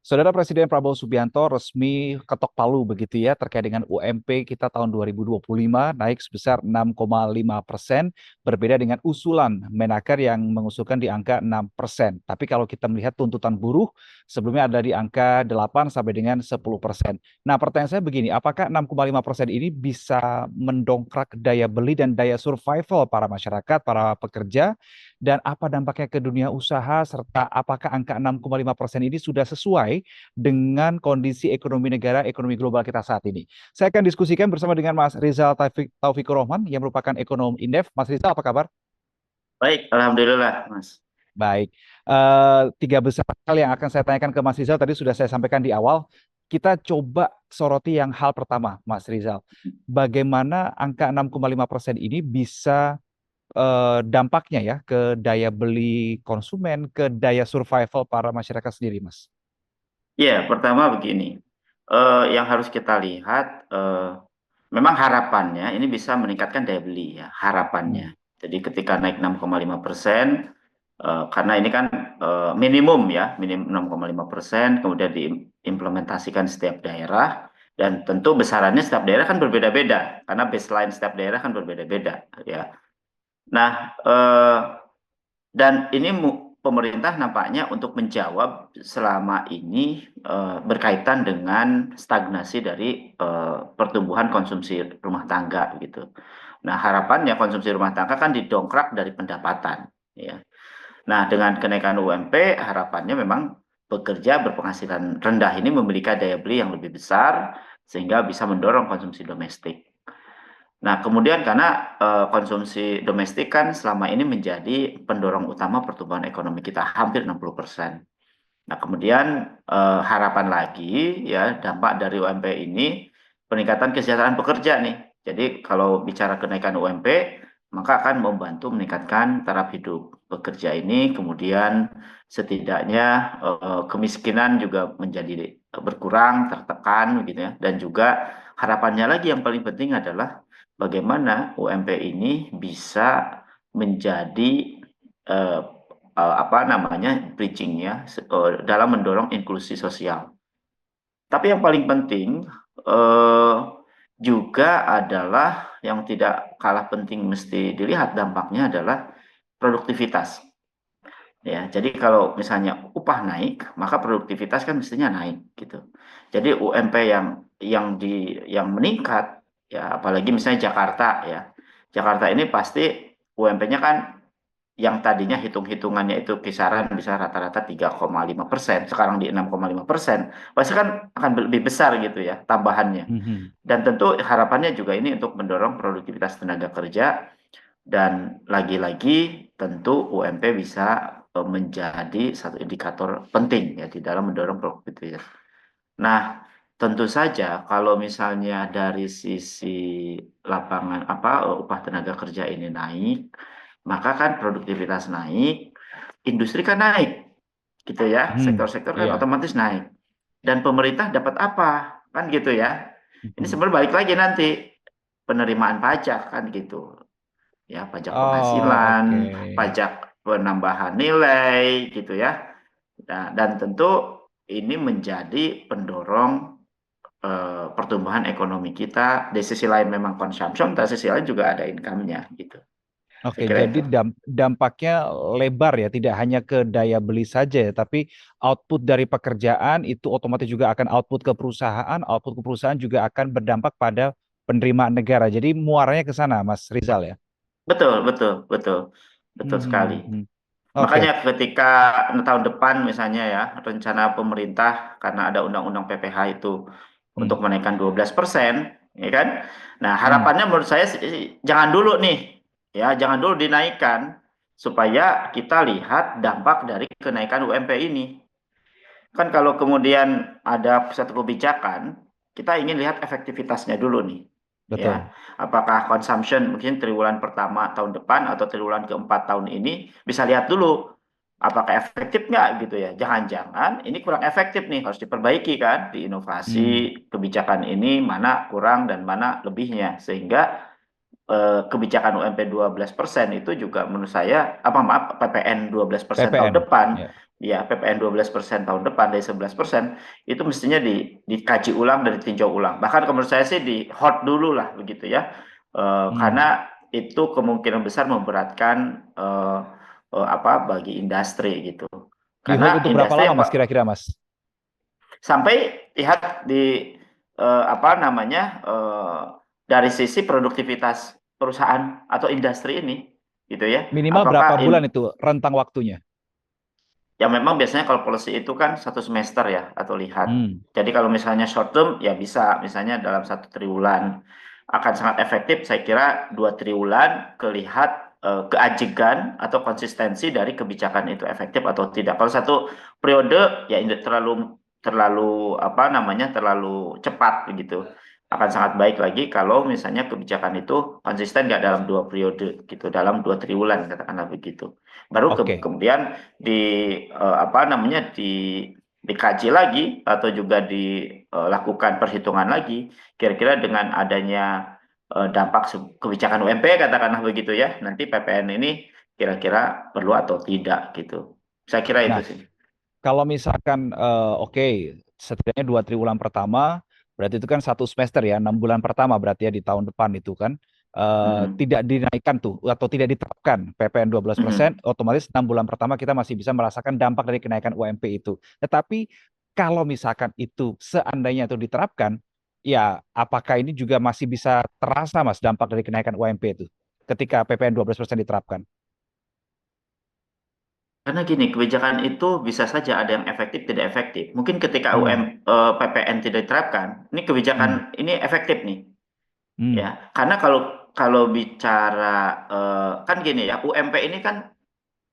Saudara Presiden Prabowo Subianto resmi ketok palu begitu ya terkait dengan UMP kita tahun 2025 naik sebesar 6,5%, berbeda dengan usulan Menaker yang mengusulkan di angka 6%. Tapi kalau kita melihat tuntutan buruh sebelumnya ada di angka 8 sampai dengan 10%. Nah, pertanyaan saya begini, apakah 6,5% ini bisa mendongkrak daya beli dan daya survival para masyarakat, para pekerja, dan apa dampaknya ke dunia usaha serta apakah angka 6,5% ini sudah sesuai dengan kondisi ekonomi negara, ekonomi global kita saat ini. Saya akan diskusikan bersama dengan Mas Rizal Taufikur Rahman yang merupakan ekonom Indef. Mas Rizal, apa kabar? Baik, alhamdulillah, Mas. Baik. Tiga besar hal yang akan saya tanyakan ke Mas Rizal tadi sudah saya sampaikan di awal. Kita coba soroti yang hal pertama, Mas Rizal. Bagaimana angka 6,5% ini bisa dampaknya ya ke daya beli konsumen, ke daya survival para masyarakat sendiri, Mas? Ya, pertama begini, yang harus kita lihat, memang harapannya ini bisa meningkatkan daya beli ya, Hmm. harapannya. Jadi ketika naik 6,5%, karena ini kan minimum ya, minimum 6,5%, kemudian diimplementasikan setiap daerah, dan tentu besarannya setiap daerah kan berbeda-beda, karena baseline setiap daerah kan berbeda-beda ya. Nah, dan ini pemerintah nampaknya untuk menjawab selama ini berkaitan dengan stagnasi dari pertumbuhan konsumsi rumah tangga gitu. Nah, harapannya konsumsi rumah tangga kan didongkrak dari pendapatan, ya. Nah, dengan kenaikan UMP, harapannya memang pekerja berpenghasilan rendah ini memiliki daya beli yang lebih besar sehingga bisa mendorong konsumsi domestik. Nah, kemudian karena konsumsi domestik kan selama ini menjadi pendorong utama pertumbuhan ekonomi kita hampir 60%. Nah, kemudian harapan lagi ya dampak dari UMP ini peningkatan kesejahteraan pekerja nih. Jadi kalau bicara kenaikan UMP maka akan membantu meningkatkan taraf hidup pekerja ini, kemudian setidaknya kemiskinan juga menjadi berkurang, tertekan gitu ya. Dan juga harapannya lagi yang paling penting adalah bagaimana UMP ini bisa menjadi eh, apa namanya bridging ya dalam mendorong inklusi sosial. Tapi yang paling penting eh, juga adalah yang tidak kalah penting mesti dilihat dampaknya adalah produktivitas. Ya, jadi kalau misalnya upah naik, maka produktivitas kan mestinya naik gitu. Jadi UMP yang meningkat ya apalagi misalnya Jakarta ya. Jakarta ini pasti UMP-nya kan yang tadinya hitung-hitungannya itu kisaran bisa rata-rata 3,5%, sekarang di 6,5%, pasti kan akan lebih besar gitu ya tambahannya. Mhm. Dan tentu harapannya juga ini untuk mendorong produktivitas tenaga kerja dan lagi-lagi tentu UMP bisa menjadi satu indikator penting ya di dalam mendorong produktivitas. Nah, tentu saja kalau misalnya dari sisi lapangan upah tenaga kerja ini naik, maka kan produktivitas naik, industri kan naik, gitu ya. Mhm. Sektor-sektor kan Iya. otomatis naik. Dan pemerintah dapat apa? Kan gitu ya. Ini Mhm. sebenarnya balik lagi nanti penerimaan pajak kan gitu. Ya, pajak Oh, penghasilan, oke. pajak penambahan nilai gitu ya. Nah, dan tentu ini menjadi pendorong pertumbuhan ekonomi kita. Di sisi lain memang consumption, tapi sisi lain juga ada income-nya gitu. Saya Oke, kira jadi itu. dampaknya lebar ya, tidak hanya ke daya beli saja ya, tapi output dari pekerjaan itu otomatis juga akan output ke perusahaan juga akan berdampak pada penerimaan negara. Jadi muaranya ke sana, Mas Rizal ya. Betul, betul, betul, betul sekali. Mhm. Oke. Makanya ketika tahun depan misalnya ya, rencana pemerintah karena ada undang-undang PPH itu Hmm. untuk menaikkan 12%, ya kan? Nah, Hmm. harapannya menurut saya jangan dulu nih, ya, jangan dulu dinaikkan supaya kita lihat dampak dari kenaikan UMP ini. Kan kalau kemudian ada satu kebijakan, kita ingin lihat efektivitasnya dulu nih. Betul. Ya, apakah consumption mungkin triwulan pertama tahun depan atau triwulan keempat tahun ini bisa lihat dulu apakah efektif nggak gitu ya. Jangan-jangan ini kurang efektif nih, harus diperbaiki kan, Hmm. diinovasi kebijakan ini mana kurang dan mana lebihnya sehingga kebijakan UMP 12% itu juga menurut saya apa maaf PPN 12% tahun PPN. depan Ya. ya PPN 12% tahun depan dari 11%, itu mestinya dikaji ulang dan ditinjau ulang. Bahkan menurut saya sih di hold dulu lah begitu ya. Hmm. Karena itu kemungkinan besar memberatkan apa bagi industri gitu. Di hold Karena untuk berapa industri lama yang Mas kira-kira Mas? sampai lihat di apa namanya dari sisi produktivitas perusahaan atau industri ini gitu ya. Minimal berapa Apakah bulan itu rentang waktunya? ya memang biasanya kalau policy itu kan 1 semester ya atau lihat. Hmm. Jadi kalau misalnya short term ya bisa misalnya dalam 1 triwulan akan sangat efektif saya kira 2 triwulan kelihat keajegan atau konsistensi dari kebijakan itu efektif atau tidak. Kalau satu periode ya ini terlalu terlalu apa namanya terlalu cepat begitu. Akan sangat baik lagi kalau misalnya kebijakan itu konsisten nggak dalam 2 periode gitu, dalam 2 triwulan katakanlah begitu. Baru Oke. kemudian di apa namanya dikaji lagi atau juga dilakukan perhitungan lagi kira-kira dengan adanya dampak kebijakan UMP katakanlah begitu ya nanti PPN ini kira-kira perlu atau tidak gitu saya kira itu Nah, sih. kalau misalkan oke, setidaknya 2 triwulan pertama, berarti itu kan 1 semester ya, 6 bulan pertama berarti ya di tahun depan itu kan Mhm. tidak dinaikkan tuh atau tidak diterapkan PPN 12%, Mhm. otomatis 6 bulan pertama kita masih bisa merasakan dampak dari kenaikan UMP itu. Tetapi kalau misalkan itu seandainya itu diterapkan, ya apakah ini juga masih bisa terasa Mas dampak dari kenaikan UMP itu ketika PPN 12% diterapkan? Karena gini kebijakan itu bisa saja ada yang efektif tidak efektif mungkin ketika Hmm, PPN tidak diterapkan ini hmm, kebijakan ini efektif nih hmm, ya karena kalau kalau bicara kan gini ya UMP ini kan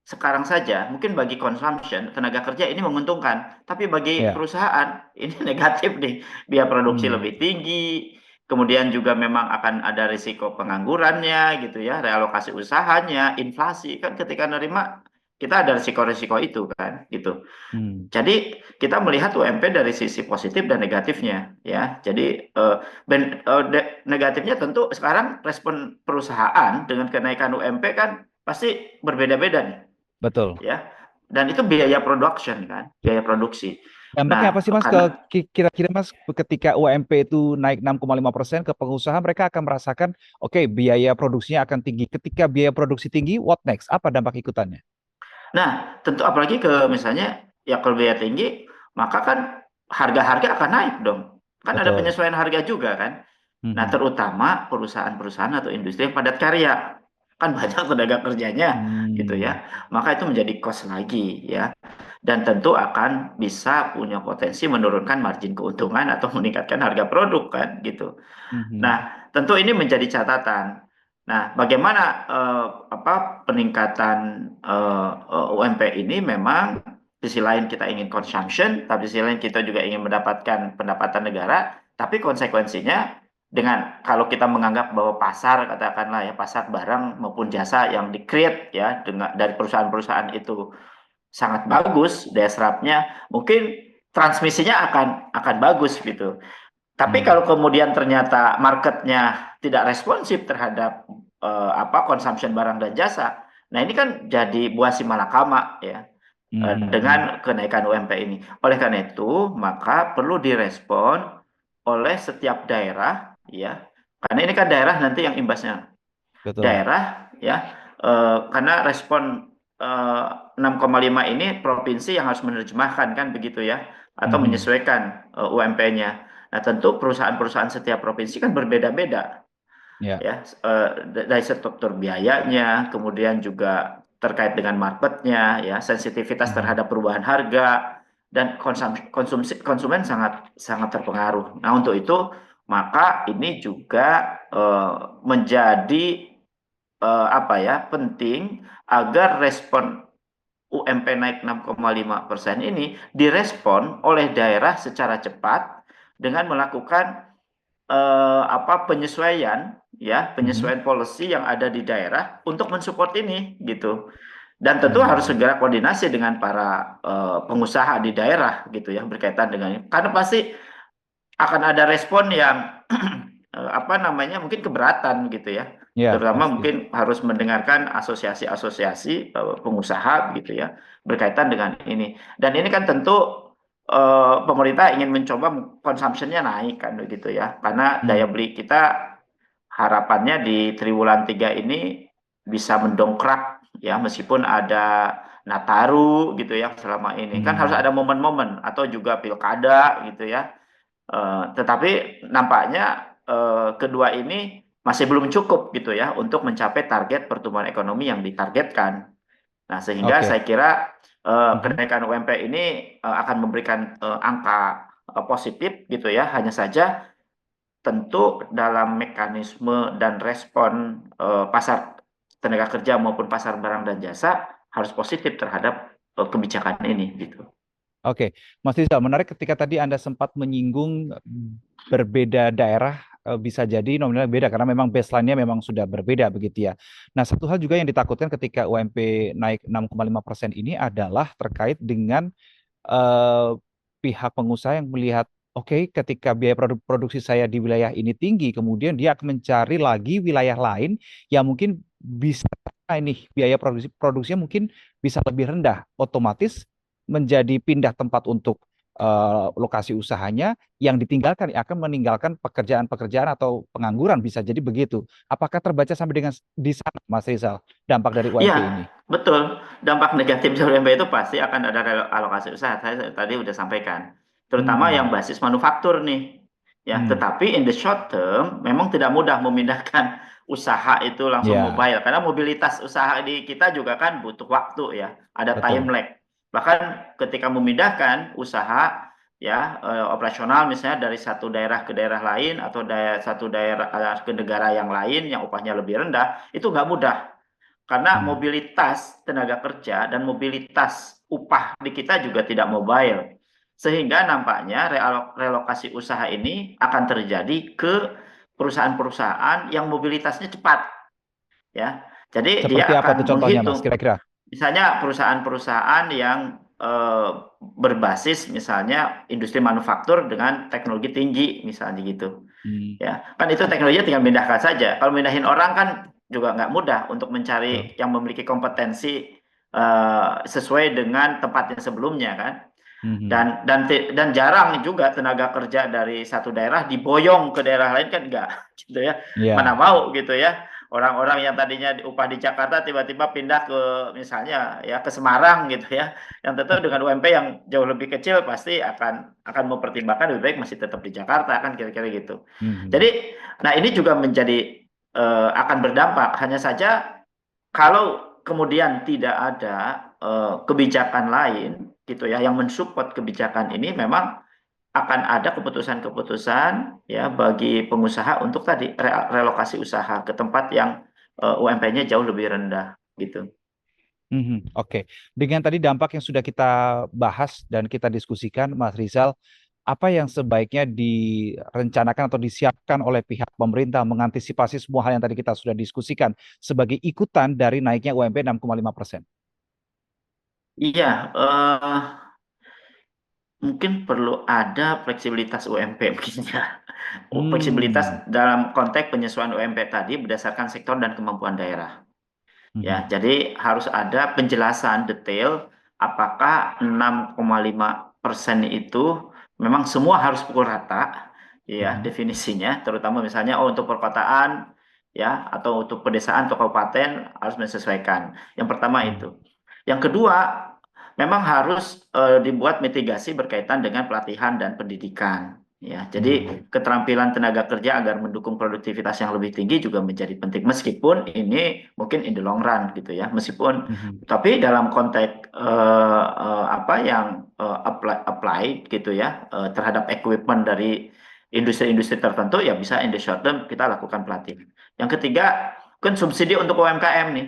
sekarang saja mungkin bagi consumption tenaga kerja ini menguntungkan, tapi bagi ya, perusahaan ini negatif nih. Biaya produksi hmm, lebih tinggi, kemudian juga memang akan ada risiko penganggurannya gitu ya, realokasi usahanya, inflasi kan ketika nerima kita ada risiko-risiko itu kan gitu. hmm. Jadi kita melihat UMP dari sisi positif dan negatifnya ya. Jadi negatifnya tentu sekarang respon perusahaan dengan kenaikan UMP kan pasti berbeda-beda nih Betul. ya. Dan itu biaya production kan, biaya produksi. Dampaknya apa Nah, sih Mas ke karena kira-kira Mas ketika UMP itu naik 6,5% ke pengusaha mereka akan merasakan oke biaya produksinya akan tinggi. Ketika biaya produksi tinggi, what next? Apa dampak ikutannya? nah, tentu apalagi ke misalnya ya kalau biaya tinggi, maka kan harga-harga akan naik dong. Kan ada Betul. penyesuaian harga juga kan. Nah, Mhm. terutama perusahaan-perusahaan atau industri yang padat karya. Kan banyak tenaga kerjanya gitu Hmm. ya. Maka itu menjadi cost lagi ya. Dan tentu akan bisa punya potensi menurunkan margin keuntungan atau meningkatkan harga produk kan gitu. Mhm. Nah, tentu ini menjadi catatan. Nah, bagaimana apa peningkatan UMP ini memang di sisi lain kita ingin consumption, tapi di sisi lain kita juga ingin mendapatkan pendapatan negara, tapi konsekuensinya dengan kalau kita menganggap bahwa pasar katakanlah ya pasar barang maupun jasa yang di-create ya dengan dari perusahaan-perusahaan itu sangat bagus daya serapnya, mungkin transmisinya akan bagus gitu. Tapi Hmm. kalau kemudian ternyata marketnya tidak responsif terhadap apa consumption barang dan jasa, nah ini kan jadi buah si malakama ya Mhm. dengan kenaikan UMP ini. Oleh karena itu, maka perlu direspon oleh setiap daerah ya, karena ini kan daerah nanti yang imbasnya Betul. daerah ya, karena respon 6,5 ini provinsi yang harus menerjemahkan kan begitu ya, atau Mhm. menyesuaikan UMP-nya. Nah tentu perusahaan-perusahaan setiap provinsi kan berbeda-beda Ya. ya, dari struktur biayanya, kemudian juga terkait dengan marketnya ya, sensitivitas Mhm. terhadap perubahan harga dan konsumen sangat sangat terpengaruh. Nah untuk itu maka ini juga menjadi apa ya penting agar respon UMP naik 6,5% ini direspon oleh daerah secara cepat dengan melakukan apa penyesuaian ya Mhm. penyesuaian policy yang ada di daerah untuk mensupport ini gitu dan tentu harus Hmm. segera koordinasi dengan para pengusaha di daerah gitu ya berkaitan dengan ini karena pasti akan ada respon yang apa namanya, mungkin keberatan gitu ya. Ya, Terutama pasti. mungkin harus mendengarkan asosiasi-asosiasi pengusaha gitu ya berkaitan dengan ini. Dan ini kan tentu pemerintah ingin mencoba consumption-nya naik kan begitu ya. Karena daya Hmm. beli kita harapannya di triwulan 3 ini bisa mendongkrak ya meskipun ada Nataru gitu ya selama ini. Kan harus Hmm. ada momen-momen atau juga pilkada gitu ya. Tetapi nampaknya kedua ini masih belum cukup gitu ya untuk mencapai target pertumbuhan ekonomi yang ditargetkan. Nah, sehingga Oke. saya kira Mhm. kenaikan UMP ini akan memberikan angka positif gitu ya. Hanya saja tentu dalam mekanisme dan respon pasar tenaga kerja maupun pasar barang dan jasa harus positif terhadap kebijakan ini gitu. Oke, Mas Rizal, menarik ketika tadi Anda sempat menyinggung berbeda daerah bisa jadi nominalnya beda karena memang baseline-nya memang sudah berbeda begitu ya. Nah, satu hal juga yang ditakutkan ketika UMP naik 6,5% ini adalah terkait dengan eh, pihak pengusaha yang melihat, oke, ketika biaya produksi saya di wilayah ini tinggi, kemudian dia akan mencari lagi wilayah lain yang mungkin bisa ini biaya produksinya mungkin bisa lebih rendah, otomatis menjadi pindah tempat untuk lokasi usahanya yang ditinggalkan akan meninggalkan pekerjaan-pekerjaan atau pengangguran bisa jadi begitu. Apakah terbaca sampai dengan di sana, Mas Rizal, dampak dari UMP Iya, ini? betul. Dampak negatif dari UMP itu pasti akan ada alokasi usaha. Saya tadi udah sampaikan. Terutama yang Hmm, basis manufaktur nih. Ya, hmm, tetapi in the short term memang tidak mudah memindahkan usaha itu langsung ya, mobile karena mobilitas usaha di kita juga kan butuh waktu ya. Ada time betul. lag. Bahkan ketika memindahkan usaha ya operasional misalnya dari satu daerah ke daerah lain atau satu daerah ke negara yang lain yang upahnya lebih rendah itu nggak mudah karena Hmm. mobilitas tenaga kerja dan mobilitas upah di kita juga tidak mobile. Sehingga nampaknya relokasi usaha ini akan terjadi ke perusahaan-perusahaan yang mobilitasnya cepat ya. Jadi Seperti dia apa tuh akan contohnya, Mas? menghitung Kira-kira? misalnya perusahaan-perusahaan yang berbasis misalnya industri manufaktur dengan teknologi tinggi misalnya gitu. Hmm, Ya, kan itu teknologinya tinggal pindahkan saja. Kalau mindahin orang kan juga nggak mudah untuk betul. mencari yang memiliki kompetensi sesuai dengan tempatnya sebelumnya kan. Mhm. Dan jarang juga tenaga kerja dari satu daerah diboyong ke daerah lain kan enggak gitu ya. Mana Ya. mau gitu ya. Orang-orang yang tadinya upah di Jakarta tiba-tiba pindah ke misalnya ya ke Semarang gitu ya. Yang tentu dengan UMP yang jauh lebih kecil pasti akan mempertimbangkan lebih baik masih tetap di Jakarta kan kira-kira gitu. Mhm. Jadi nah ini juga menjadi akan berdampak hanya saja kalau kemudian tidak ada kebijakan lain gitu ya yang mensupport kebijakan ini memang akan ada keputusan-keputusan ya bagi pengusaha untuk tadi relokasi usaha ke tempat yang UMP-nya jauh lebih rendah gitu. Mhm. Oke. Dengan tadi dampak yang sudah kita bahas dan kita diskusikan, Mas Rizal, apa yang sebaiknya direncanakan atau disiapkan oleh pihak pemerintah mengantisipasi semua hal yang tadi kita sudah diskusikan sebagai ikutan dari naiknya UMP 6,5%? Iya, mungkin perlu ada fleksibilitas UMP mungkin ya. Hmm. Fleksibilitas dalam konteks penyesuaian UMP tadi berdasarkan sektor dan kemampuan daerah. Ya, Mhm. jadi harus ada penjelasan detail apakah 6,5% itu memang semua harus pukul rata, ya Mhm. definisinya, terutama misalnya untuk perkotaan, ya atau untuk pedesaan atau kabupaten harus menyesuaikan. Yang pertama Mhm. itu. Yang kedua, memang harus dibuat mitigasi berkaitan dengan pelatihan dan pendidikan. Ya, Mhm. jadi keterampilan tenaga kerja agar mendukung produktivitas yang lebih tinggi juga menjadi penting meskipun ini mungkin in the long run gitu ya. Meskipun Mhm. tapi dalam konteks apa yang apply gitu ya terhadap equipment dari industri-industri tertentu ya bisa in the short term kita lakukan pelatihan. Yang ketiga kan subsidi untuk UMKM nih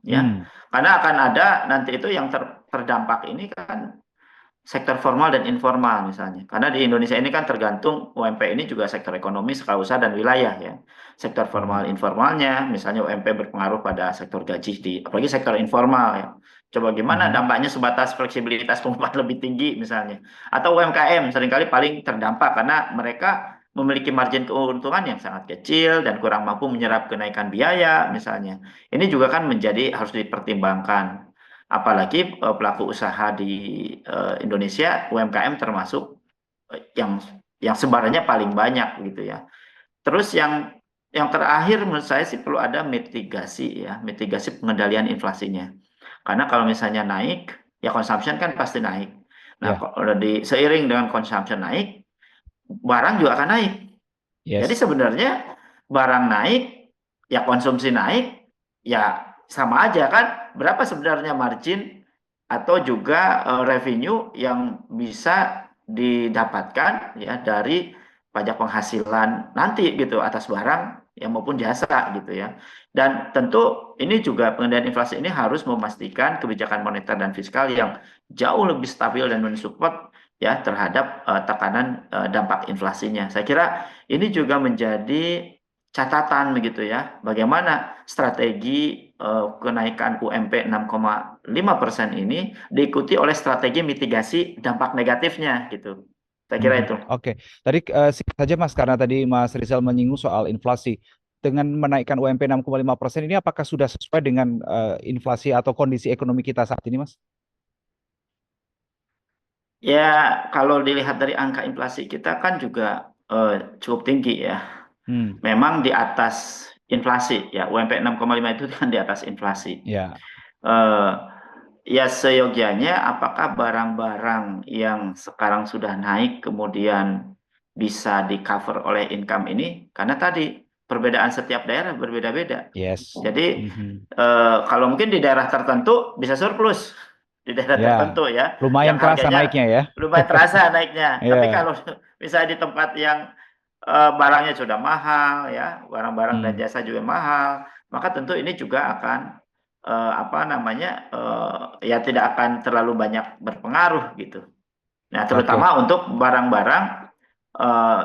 ya. Hmm. Karena akan ada nanti itu yang terdampak ini kan sektor formal dan informal misalnya. Karena di Indonesia ini kan tergantung UMP ini juga sektor ekonomi, skala usaha dan wilayah ya. Sektor Mhm. formal informalnya, misalnya UMP berpengaruh pada sektor gaji di, apalagi sektor informal ya. Coba gimana Mhm. dampaknya sebatas fleksibilitas pengupahan lebih tinggi misalnya. Atau UMKM seringkali paling terdampak karena mereka memiliki margin keuntungan yang sangat kecil dan kurang mampu menyerap kenaikan biaya misalnya. Ini juga kan menjadi harus dipertimbangkan. Apalagi pelaku usaha di Indonesia, UMKM termasuk yang sebarannya paling banyak gitu ya. Terus yang terakhir menurut saya sih perlu ada mitigasi ya, mitigasi pengendalian inflasinya. Karena kalau misalnya naik, ya consumption kan pasti naik. Nah, Ya, kalau seiring dengan consumption naik, barang juga akan naik. Jadi yes. sebenarnya barang naik, ya konsumsi naik, ya sama aja kan. Berapa sebenarnya margin atau juga revenue yang bisa didapatkan ya dari pajak penghasilan nanti gitu atas barang yang maupun jasa gitu ya. Dan tentu ini juga pengendalian inflasi ini harus memastikan kebijakan moneter dan fiskal yang jauh lebih stabil dan mensupport ya terhadap tekanan dampak inflasinya. Saya kira ini juga menjadi catatan begitu ya, bagaimana strategi kenaikan UMP 6,5% ini diikuti oleh strategi mitigasi dampak negatifnya gitu. Saya kira Mhm. itu. Oke, tadi singkat saja Mas, karena tadi Mas Rizal menyinggung soal inflasi. Dengan menaikkan UMP 6,5% ini apakah sudah sesuai dengan inflasi atau kondisi ekonomi kita saat ini, Mas? Ya, kalau dilihat dari angka inflasi kita kan juga cukup tinggi ya. Hmm, Memang di atas inflasi ya, UMP 6,5 itu kan di atas inflasi. ya, Eh, Ya seyogianya apakah barang-barang yang sekarang sudah naik kemudian bisa di cover oleh income ini? Karena tadi perbedaan setiap daerah berbeda-beda. yes. Jadi Mhm. kalau mungkin di daerah tertentu bisa surplus di daerah Ya, tertentu ya, lumayan yang kerasa harganya naiknya ya. lumayan terasa naiknya. Tapi Ya, kalau misalnya di tempat yang barangnya sudah mahal ya, barang-barang dan hmm, jasa juga mahal, maka tentu ini juga akan apa namanya ya tidak akan terlalu banyak berpengaruh gitu. Nah, oke. terutama untuk barang-barang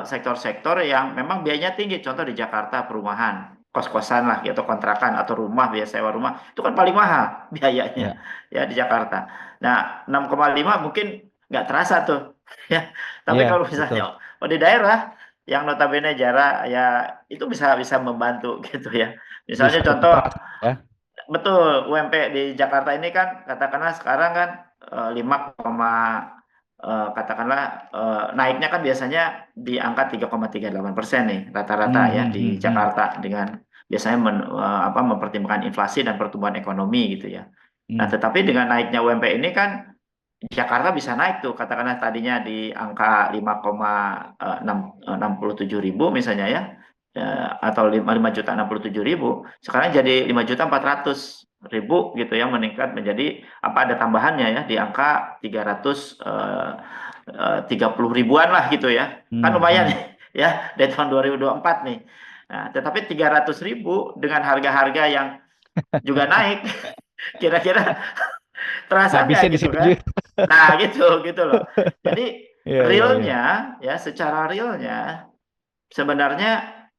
sektor-sektor yang memang biayanya tinggi. Contoh di Jakarta perumahan, kos-kosan lah gitu, kontrakan atau rumah, biaya sewa rumah itu kan paling mahal biayanya Ya, ya di Jakarta. Nah, 6,5 mungkin nggak terasa tuh ya. Tapi ya, kalau betul. misalnya di daerah yang notabene jarak ya itu bisa bisa membantu gitu ya. Misalnya Bisa lebih contoh terasa ya. betul, UMP di Jakarta ini kan katakanlah sekarang kan 5, katakanlah naiknya kan biasanya di angka 3,38% nih rata-rata Hmm, ya hmm, di hmm, hmm. Jakarta dengan biasanya mempertimbangkan inflasi dan pertumbuhan ekonomi gitu ya. Nah, Hmm. tetapi dengan naiknya UMP ini kan Jakarta bisa naik tuh katakanlah tadinya di angka 5,67 ribu misalnya ya atau 5,5 juta 67 ribu sekarang jadi 5,4 juta ribu gitu ya meningkat menjadi apa ada tambahannya ya di angka 330 ribuan lah gitu ya kan Hmm, lumayan hmm. ya dari tahun 2024 nih. Nah, tetapi 300 ribu dengan harga-harga yang juga naik kira-kira terasa nggak Habisnya di gitu situ juga. kan? Nah, gitu gitu loh. Jadi Iya, iya, iya. realnya ya secara realnya sebenarnya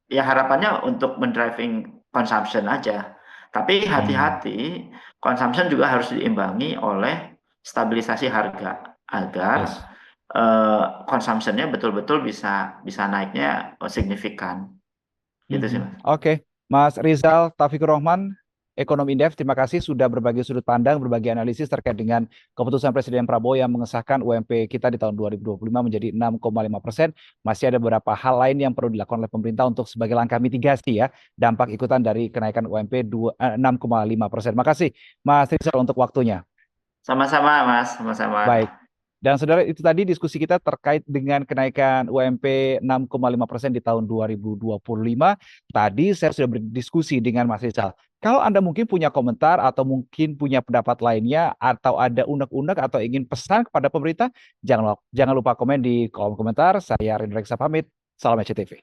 ya harapannya untuk mendriving consumption aja. Tapi Hmm, hati-hati, consumption juga harus diimbangi oleh stabilisasi harga agar yes. consumption-nya betul-betul bisa bisa naiknya signifikan. Gitu sih, Mhm. Mas. Oke, Mas Rizal Taufikur Rahman, Ekonom Indef, terima kasih sudah berbagi sudut pandang, berbagi analisis terkait dengan keputusan Presiden Prabowo yang mengesahkan UMP kita di tahun 2025 menjadi 6,5%. Masih ada beberapa hal lain yang perlu dilakukan oleh pemerintah untuk sebagai langkah mitigasi ya, dampak ikutan dari kenaikan UMP 6,5%. Makasih Mas Rizal untuk waktunya. Sama-sama, Mas, sama-sama. Baik. Dan saudara, itu tadi diskusi kita terkait dengan kenaikan UMP 6,5% di tahun 2025. Tadi saya sudah berdiskusi dengan Mas Rizal. Kalau Anda mungkin punya komentar atau mungkin punya pendapat lainnya atau ada unek-unek atau ingin pesan kepada pemerintah, jangan lupa komen di kolom komentar. Saya Rindra Reksa pamit. Salam SCTV.